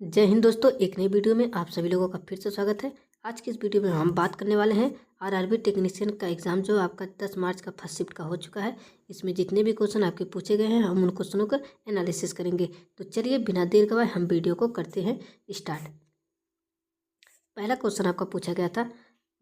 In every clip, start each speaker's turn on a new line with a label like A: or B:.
A: जय हिंद दोस्तों, एक नई वीडियो में आप सभी लोगों का फिर से स्वागत है। आज की इस वीडियो में हम बात करने वाले हैं आरआरबी टेक्नीशियन का एग्ज़ाम जो आपका 10 मार्च का फर्स्ट शिफ्ट का हो चुका है। इसमें जितने भी क्वेश्चन आपके पूछे गए हैं हम उन क्वेश्चनों का एनालिसिस करेंगे। तो चलिए बिना देर गवाए हम वीडियो को करते हैं स्टार्ट। पहला क्वेश्चन आपका पूछा गया था,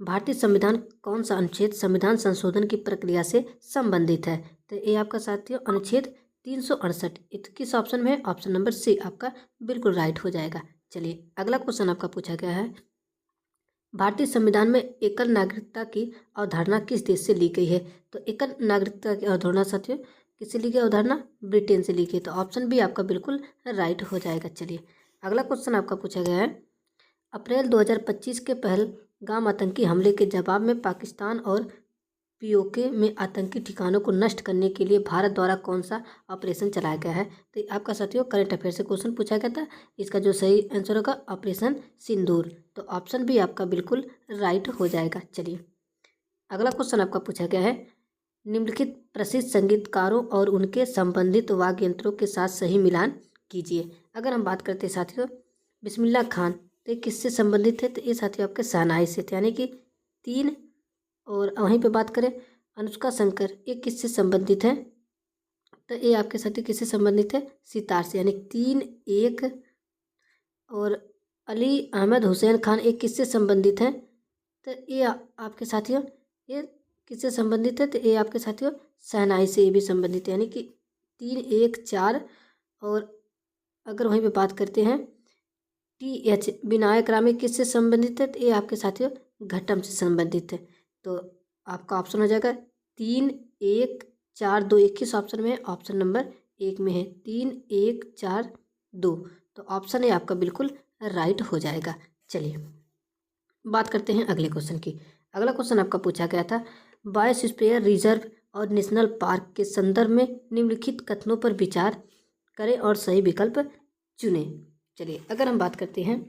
A: भारतीय संविधान कौन सा अनुच्छेद संविधान संशोधन की प्रक्रिया से संबंधित है। तो ये आपका साथियों अनुच्छेद 368। किस ऑप्शन में है? ऑप्शन नंबर सी आपका बिल्कुल राइट हो जाएगा। चलिए अगला क्वेश्चन आपका पूछा गया है, भारतीय संविधान में एकल नागरिकता की अवधारणा किस देश से ली गई है। तो एकल नागरिकता की अवधारणा साथियों किससे ली गई अवधारणा? ब्रिटेन से ली गई। तो ऑप्शन बी आपका बिल्कुल राइट हो जाएगा। चलिए अगला क्वेश्चन आपका पूछा गया है, अप्रैल 2025 के पहलगाम आतंकी हमले के जवाब में पाकिस्तान और पीओके में आतंकी ठिकानों को नष्ट करने के लिए भारत द्वारा कौन सा ऑपरेशन चलाया गया है। तो आपका साथियों करंट अफेयर से क्वेश्चन पूछा गया था। इसका जो सही आंसर होगा ऑपरेशन सिंदूर। तो ऑप्शन भी आपका बिल्कुल राइट हो जाएगा। चलिए अगला क्वेश्चन आपका पूछा गया है, निम्नलिखित प्रसिद्ध संगीतकारों और उनके संबंधित वाद्य यंत्रों के साथ सही मिलान कीजिए। अगर हम बात करते हैं साथियों बिस्मिल्लाह खान, तो ये किससे संबंधित है? तो ये साथियों आपके शहनाई से, यानी कि 3। और वहीं पे बात करें अनुष्का शंकर, ये किससे संबंधित है? तो ये आपके साथी किससे संबंधित है? सितार से, यानी 3-1। और अली अहमद हुसैन खान ये किससे संबंधित है? तो ये आपके साथियों ये किससे संबंधित है? तो ये आपके साथियों शहनाई से ये भी संबंधित है, यानी कि 3-1-4। और अगर वहीं पे बात करते हैं TH विनायक राम किससे संबंधित है? तो ये आपके साथियों घटम से संबंधित है। तो आपका ऑप्शन हो जाएगा 3-1-4-2। किस ऑप्शन में है? ऑप्शन नंबर 1 में है 3-1-4-2। तो ऑप्शन ए आपका बिल्कुल राइट हो जाएगा। चलिए बात करते हैं अगले क्वेश्चन की। अगला क्वेश्चन आपका पूछा गया था, बायोस्फीयर रिजर्व और नेशनल पार्क के संदर्भ में निम्नलिखित कथनों पर विचार करें और सही विकल्प चुनें। चलिए अगर हम बात करते हैं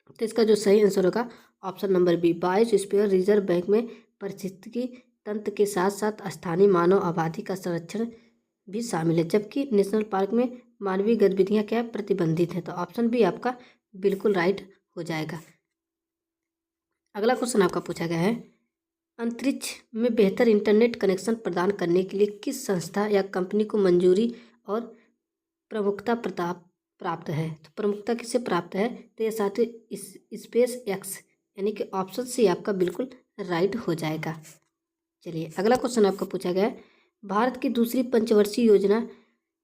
A: तो इसका जो सही आंसर होगा option number B, biosphere reserve bank में पारिस्थितिकी तंत्र के साथ साथ स्थानीय मानव आबादी का संरक्षण भी शामिल है, जबकि नेशनल पार्क में मानवीय गतिविधियां क्या है? प्रतिबंधित है। तो ऑप्शन बी आपका बिल्कुल राइट हो जाएगा। अगला क्वेश्चन आपका पूछा गया है, अंतरिक्ष में बेहतर इंटरनेट कनेक्शन प्रदान करने के लिए किस संस्था या कंपनी को मंजूरी और प्रमुखता प्राप्त है। तो प्रमुखता किससे प्राप्त है? तो ये साथ ही स्पेस एक्स, यानी कि ऑप्शन सी आपका बिल्कुल राइट हो जाएगा। चलिए अगला क्वेश्चन आपका पूछा गया है, भारत की दूसरी पंचवर्षीय योजना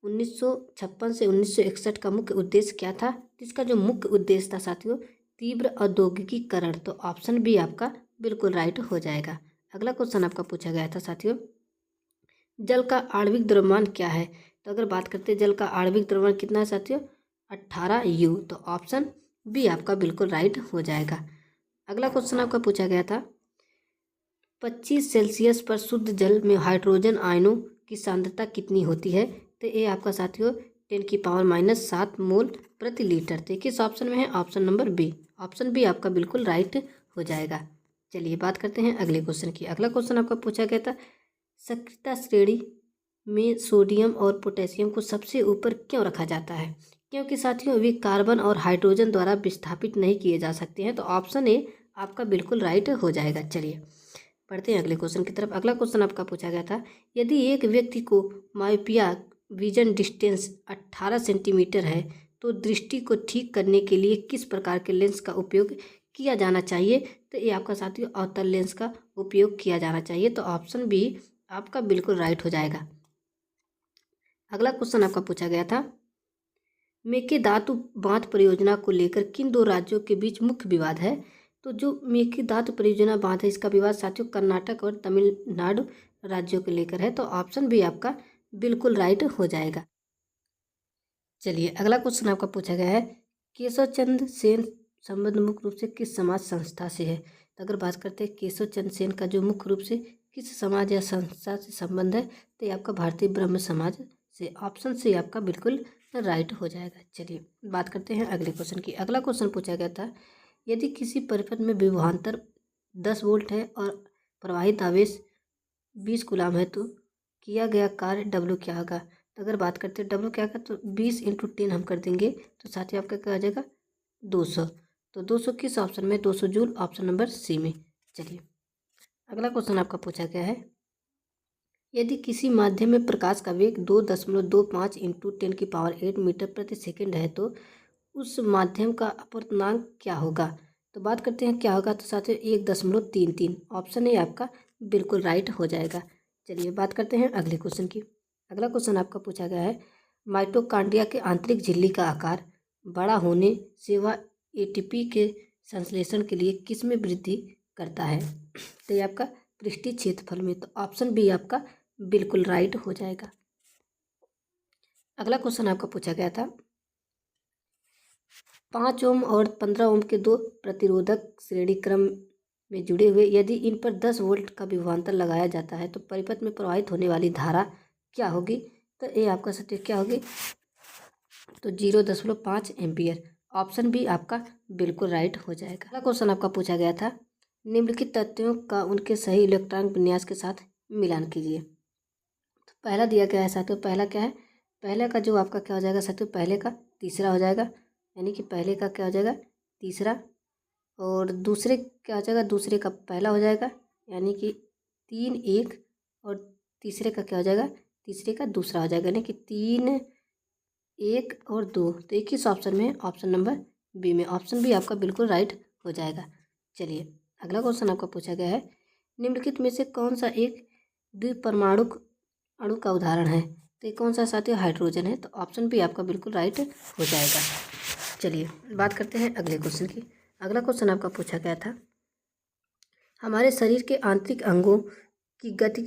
A: 1956 से 1961 का मुख्य उद्देश्य क्या था? इसका जो मुख्य उद्देश्य था साथियों तीव्र औद्योगिकीकरण। तो ऑप्शन बी आपका बिल्कुल राइट हो जाएगा। अगला क्वेश्चन आपका पूछा गया था साथियों, जल का आणविक द्रव्यमान क्या है? तो अगर बात करते हैं जल का आणविक द्रव्यमान कितना है साथियों? 18 U। तो ऑप्शन बी आपका बिल्कुल राइट हो जाएगा। अगला क्वेश्चन आपका पूछा गया था, 25 सेल्सियस पर शुद्ध जल में हाइड्रोजन आयनों की सांद्रता कितनी होती है? तो ये आपका साथियों 10⁻⁻7 मोल प्रति लीटर। तो किस ऑप्शन में है? Option number B. Option B आपका बिल्कुल राइट हो जाएगा। चलिए बात करते हैं अगले क्वेश्चन की। अगला क्वेश्चन आपका पूछा गया था, सक्रियता श्रेणी में सोडियम और पोटेशियम को सबसे ऊपर क्यों रखा जाता है? क्योंकि साथियों वे कार्बन और हाइड्रोजन द्वारा विस्थापित नहीं किए जा सकते हैं। तो ऑप्शन ए आपका बिल्कुल राइट हो जाएगा। चलिए पढ़ते हैं अगले क्वेश्चन की तरफ। अगला क्वेश्चन आपका पूछा गया था, यदि एक व्यक्ति को मायोपिया विजन डिस्टेंस 18 सेंटीमीटर है तो दृष्टि को ठीक करने के लिए किस प्रकार के लेंस का उपयोग किया जाना चाहिए? तो ये आपका साथियों अवतल लेंस का उपयोग किया जाना चाहिए। तो ऑप्शन बी आपका बिल्कुल राइट हो जाएगा। अगला क्वेश्चन आपका पूछा गया था, मेकेदातु बांध परियोजना को लेकर किन 2 राज्यों के बीच मुख्य विवाद है? तो जो मेकेदातु परियोजना बांध है इसका विवाद साथियों कर्नाटक और तमिलनाडु राज्यों को लेकर है। तो ऑप्शन बी आपका बिल्कुल राइट हो जाएगा। चलिए अगला क्वेश्चन आपका पूछा गया है, केशव चंद्र सेन संबंध मुख्य रूप से किस समाज संस्था से है? तो अगर बात करते हैं केशव चंद्र सेन का जो मुख्य रूप से किस समाज या संस्था से संबंध है? तो ये आपका भारतीय ब्रह्म समाज से। ऑप्शन सी आपका बिल्कुल राइट हो जाएगा। चलिए बात करते हैं अगले क्वेश्चन की। अगला क्वेश्चन पूछा गया था, यदि किसी परिपथ में विभवांतर 10 वोल्ट है और प्रवाहित आवेश 20 कूलाम है तो किया गया कार्य W क्या होगा? तो अगर बात करते हैं डब्ल्यू क्या का, तो 20 × 10 हम कर देंगे तो साथ ही आपका क्या आ जाएगा 200। तो 200 किस ऑप्शन में, 200 जूल, ऑप्शन नंबर सी में। चलिए अगला क्वेश्चन आपका पूछा गया है, यदि किसी माध्यम में प्रकाश का वेग 2.25 × 10⁸ मीटर प्रति सेकंड है तो उस माध्यम का अपवर्तनांक क्या होगा। तो बात करते हैं क्या होगा, तो साथियों 1.33। ऑप्शन ए आपका बिल्कुल राइट हो जाएगा। चलिए बात करते हैं अगले क्वेश्चन की। अगला क्वेश्चन आपका पूछा गया है, माइटोकॉन्ड्रिया के आंतरिक झिल्ली का आकार बड़ा होने से वह एटीपी के संश्लेषण के लिए किस में वृद्धि करता है। तो ये आपका पृष्ठीय क्षेत्रफल में। तो ऑप्शन बी आपका बिल्कुल राइट हो जाएगा। अगला क्वेश्चन आपका पूछा गया था, 5 ओम और 15 ओम के दो प्रतिरोधक श्रेणी क्रम में जुड़े हुए, यदि इन पर 10 वोल्ट का विभवांतर लगाया जाता है तो परिपथ में प्रवाहित होने वाली धारा क्या होगी। तो ये आपका सटीक क्या होगी, तो 0.5 एम्पियर। ऑप्शन बी आपका बिल्कुल राइट हो जाएगा। अगला क्वेश्चन आपका पूछा गया था, निम्नलिखित तत्वों का उनके सही इलेक्ट्रॉन विन्यास के साथ मिलान कीजिए। तो पहला दिया गया है साथियों, पहला क्या है, पहले का जो आपका क्या हो जाएगा साथियों, पहले का तीसरा हो जाएगा, यानी कि पहले का क्या हो जाएगा तीसरा, और दूसरे क्या हो जाएगा, दूसरे का पहला हो जाएगा, यानी कि 3 1, और तीसरे का क्या हो जाएगा, तीसरे का दूसरा हो जाएगा, यानी कि 3 1 और 2। तो 21 ऑप्शन में, ऑप्शन नंबर बी में। ऑप्शन बी आपका बिल्कुल राइट हो जाएगा। चलिए अगला क्वेश्चन आपका पूछा गया है, निम्नलिखित में से कौन सा एक द्विपरमाणु अणु का उदाहरण है। तो ये कौन सा साथियों, हाइड्रोजन है। तो ऑप्शन बी आपका बिल्कुल राइट हो जाएगा। चलिए बात करते हैं अगले क्वेश्चन की। अगला क्वेश्चन आपका पूछा गया था, हमारे शरीर के आंतरिक अंगों की गति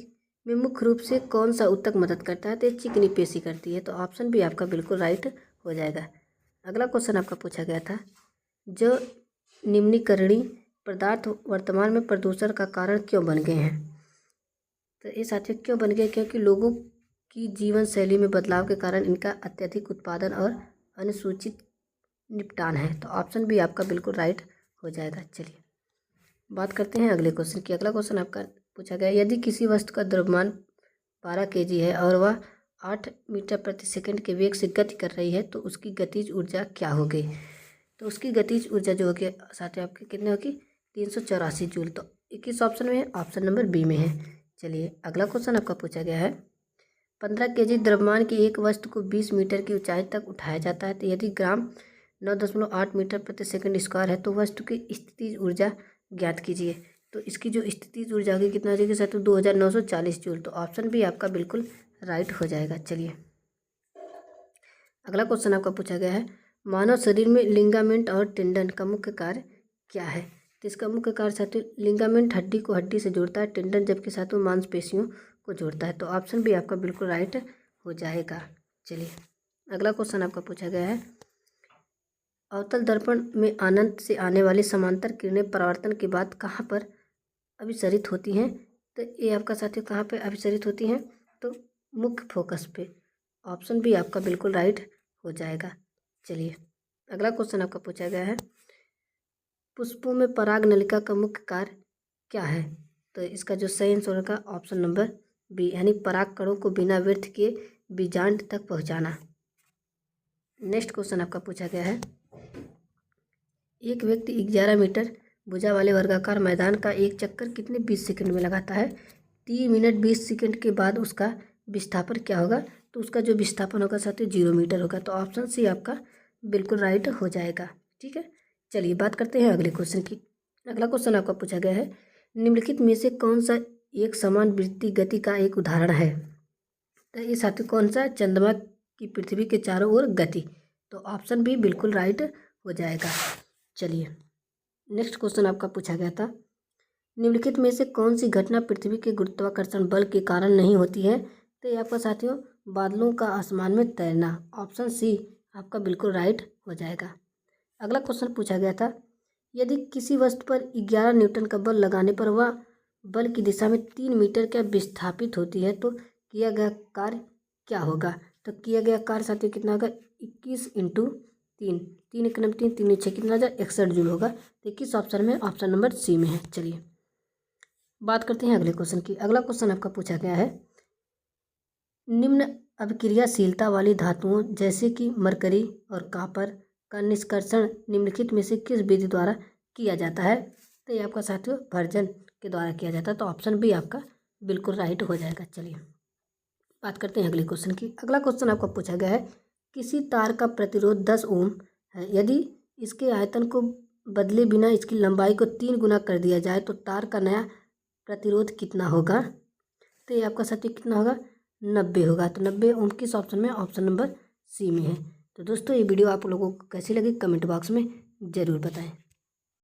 A: में मुख्य रूप से कौन सा ऊतक मदद करता है। तो ये चिकनी पेशी करती है। तो ऑप्शन बी आपका बिल्कुल राइट हो जाएगा। अगला क्वेश्चन आपका पूछा गया था, जो निम्नीकरणीय पदार्थ वर्तमान में प्रदूषण का कारण क्यों बन गए हैं। तो ये साथियों क्यों बन गए, क्योंकि लोगों की जीवन शैली में बदलाव के कारण इनका अत्यधिक उत्पादन और अनुसूचित निपटान है। तो ऑप्शन बी आपका बिल्कुल राइट हो जाएगा। चलिए बात करते हैं अगले क्वेश्चन की। अगला क्वेश्चन आपका पूछा गया, यदि किसी वस्तु का द्रव्यमान 12 kg है और वह 8 मीटर प्रति सेकंड के वेग से गति कर रही है तो उसकी गतिज ऊर्जा क्या होगी। तो उसकी गतिज ऊर्जा जो होगी साथियों आपकी कितनी होगी, 384 जूल। तो 21 ऑप्शन में है, ऑप्शन नंबर बी में है। चलिए अगला क्वेश्चन आपका पूछा गया है, 15 kg द्रव्यमान की एक वस्तु को 20 मीटर की ऊंचाई तक उठाया जाता है। तो यदि ग्राम 9.8 मीटर प्रति सेकंड स्क्वायर है तो वस्तु की स्थितिज ऊर्जा ज्ञात कीजिए। तो इसकी जो स्थितिज ऊर्जा होगी कितना हो जाएगी साथियों, 2940 जूल। तो ऑप्शन भी आपका बिल्कुल राइट हो जाएगा। चलिए अगला क्वेश्चन आपका पूछा गया है, मानव शरीर में लिगामेंट और टेंडन का मुख्य कार्य क्या है। तो इसका मुख्य कार्य साथियों, लिगामेंट हड्डी को हड्डी से जोड़ता है, टेंडन जबकि साथियों मांसपेशियों को जोड़ता है। तो ऑप्शन भी आपका बिल्कुल राइट हो जाएगा। चलिए अगला क्वेश्चन आपका पूछा गया है, अवतल दर्पण में अनंत से आने वाली समांतर किरणें परावर्तन के बाद कहाँ पर अभिसरित होती हैं। तो ये आपका साथियों कहाँ पे अभिसरित होती हैं, तो मुख्य फोकस पे। ऑप्शन भी आपका बिल्कुल राइट हो जाएगा। चलिए अगला क्वेश्चन आपका पूछा गया है, पुष्पों में पराग नलिका का मुख्य कार्य क्या है। तो इसका जो सही आंसर होगा ऑप्शन नंबर बी, यानी पराग कणों को बिना व्यर्थ किए बीजांड तक पहुंचाना। नेक्स्ट क्वेश्चन आपका पूछा गया है, एक व्यक्ति 11 मीटर भुजा वाले वर्गाकार मैदान का एक चक्कर कितने 20 सेकंड में लगाता है। 3 मिनट 20 सेकंड के बाद उसका विस्थापन क्या होगा। तो उसका जो विस्थापन होगा साथियों 0 मीटर होगा। तो ऑप्शन सी आपका बिल्कुल राइट हो जाएगा। ठीक है, चलिए बात करते हैं अगले क्वेश्चन की। अगला क्वेश्चन आपका पूछा गया है, निम्नलिखित में से कौन सा एक समान वृत्तीय गति का एक उदाहरण है। तो ये साथियों कौन सा, चंद्रमा की पृथ्वी के चारों ओर गति। तो ऑप्शन बी बिल्कुल राइट हो जाएगा। चलिए नेक्स्ट क्वेश्चन आपका पूछा गया था, निम्नलिखित में से कौन सी घटना पृथ्वी के गुरुत्वाकर्षण बल के कारण नहीं होती है। तो ये आपका साथियों बादलों का आसमान में तैरना। ऑप्शन सी आपका बिल्कुल राइट हो जाएगा। अगला क्वेश्चन पूछा गया था, यदि किसी वस्तु पर 11 न्यूटन का बल लगाने पर वह बल की दिशा में 3 मीटर क्या विस्थापित होती है तो किया गया कार्य क्या होगा। तो किया गया कार्य साथियों कितना होगा, 21 × 3, 3 × 3 3 6 कितना 61 जूल होगा। तो 21 ऑप्शन में, ऑप्शन नंबर सी में है। चलिए बात करते हैं अगले क्वेश्चन की। अगला क्वेश्चन आपका पूछा गया है, निम्न अभिक्रियाशीलता वाली धातुओं जैसे कि मरकरी और कॉपर का निष्कर्षण निम्नलिखित में से किस विधि द्वारा किया जाता है? तो ये आपका साथियों भर्जन के द्वारा किया जाता है। तो ऑप्शन बी आपका बिल्कुल राइट हो जाएगा। चलिए बात करते हैं अगले क्वेश्चन की। अगला क्वेश्चन आपका पूछा गया है, किसी तार का प्रतिरोध 10 ओम है, यदि इसके आयतन को बदले बिना इसकी लंबाई को 3 गुना कर दिया जाए तो तार का नया प्रतिरोध कितना होगा? तो ये आपका साथी कितना होगा? 90 होगा। तो 90 ओम किस ऑप्शन में? ऑप्शन नंबर सी में है। तो दोस्तों ये वीडियो आप लोगों को कैसी लगी कमेंट बॉक्स में ज़रूर बताएं।